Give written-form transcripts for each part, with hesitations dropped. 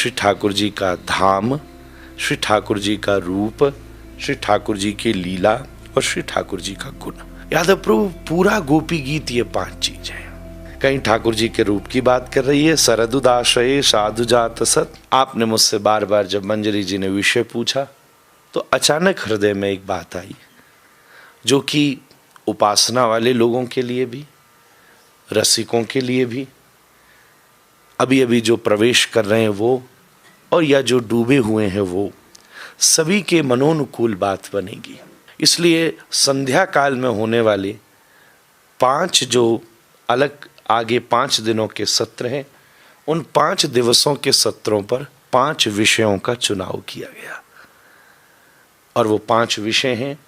श्री ठाकुर जी का धाम, श्री ठाकुर जी का रूप, श्री ठाकुर जी की लीला और श्री ठाकुर जी का गुण। यादव प्रभु पूरा गोपी गीत ये 5 चीज है। कहीं ठाकुर जी के रूप की बात कर रही है, सरदुदाश्रये साधु जात सत। आपने मुझसे बार बार जब मंजरी जी ने विषय पूछा तो अचानक हृदय में एक बात आई, जो कि उपासना वाले लोगों के लिए भी, रसिकों के लिए भी, अभी अभी जो प्रवेश कर रहे हैं वो, और या जो डूबे हुए हैं वो, सभी के मनोनुकूल बात बनेगी। इसलिए संध्या काल में होने वाले 5 जो अलग आगे 5 दिनों के सत्र हैं, उन 5 दिवसों के सत्रों पर 5 विषयों का चुनाव किया गया। और वो 5 विषय हैं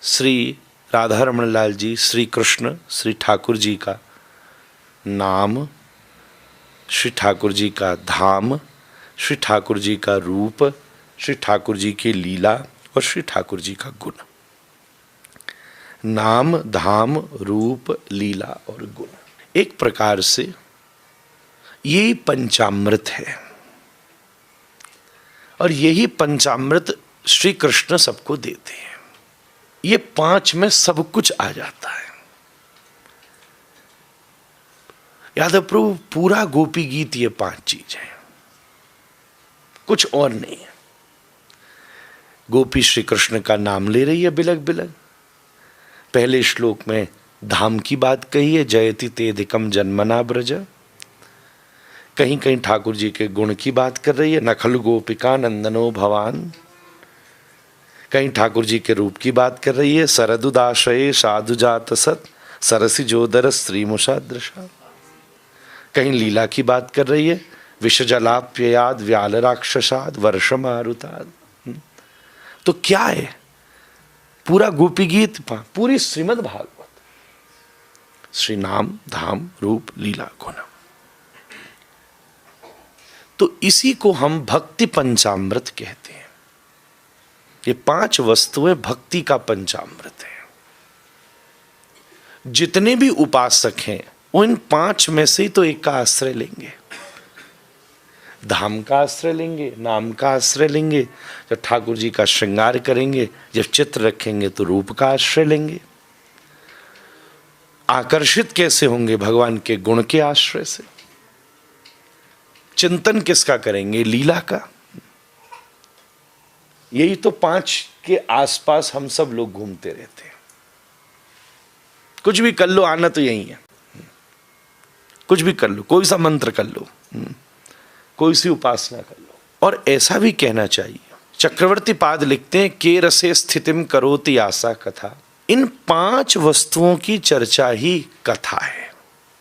श्री राधा रमण लाल जी, श्री कृष्ण, श्री ठाकुर जी का नाम, श्री ठाकुर जी का धाम, श्री ठाकुर जी का रूप, श्री ठाकुर जी की लीला और श्री ठाकुर जी का गुण। नाम, धाम, रूप, लीला और गुण, एक प्रकार से यही पंचामृत है। और यही पंचामृत श्री कृष्ण सबको देते हैं। ये 5 में सब कुछ आ जाता है। यादव प्रभु पूरा गोपी गीत ये 5 चीज है, कुछ और नहीं है। गोपी श्री कृष्ण का नाम ले रही है बिलग बिलग। पहले श्लोक में धाम की बात कही है, जयति तेधिकम जन्मना ब्रज। कहीं कहीं ठाकुर जी के गुण की बात कर रही है, नखल गोपिका नंदनो भवान। कहीं ठाकुर जी के रूप की बात कर रही है, सरदुदाश्रये साधु जात सत सरसी जोदर स्त्री मुषादृशा। कहीं लीला की बात कर रही है, विषजलाप्ययाद व्याल राक्षसाद वर्ष मारुताद। तो क्या है पूरा गोपी गीत, पूरी श्रीमद् भागवत, श्री नाम, धाम, रूप, लीला, गुण। तो इसी को हम भक्ति पंचामृत कहते हैं। ये 5 वस्तुएं भक्ति का पंचामृत है। जितने भी उपासक हैं वो इन 5 में से ही तो एक का आश्रय लेंगे। धाम का आश्रय लेंगे, नाम का आश्रय लेंगे, जब ठाकुर जी का श्रृंगार करेंगे, जब चित्र रखेंगे तो रूप का आश्रय लेंगे। आकर्षित कैसे होंगे? भगवान के गुण के आश्रय से। चिंतन किसका करेंगे? लीला का। यही तो 5 के आसपास हम सब लोग घूमते रहते हैं। कुछ भी कर लो, आना तो यही है। कुछ भी कर लो, कोई सा मंत्र कर लो, कोई सी उपासना कर लो। और ऐसा भी कहना चाहिए, चक्रवर्ती पाद लिखते हैं, के रसे स्थितिम करोति आसा कथा। इन 5 वस्तुओं की चर्चा ही कथा है।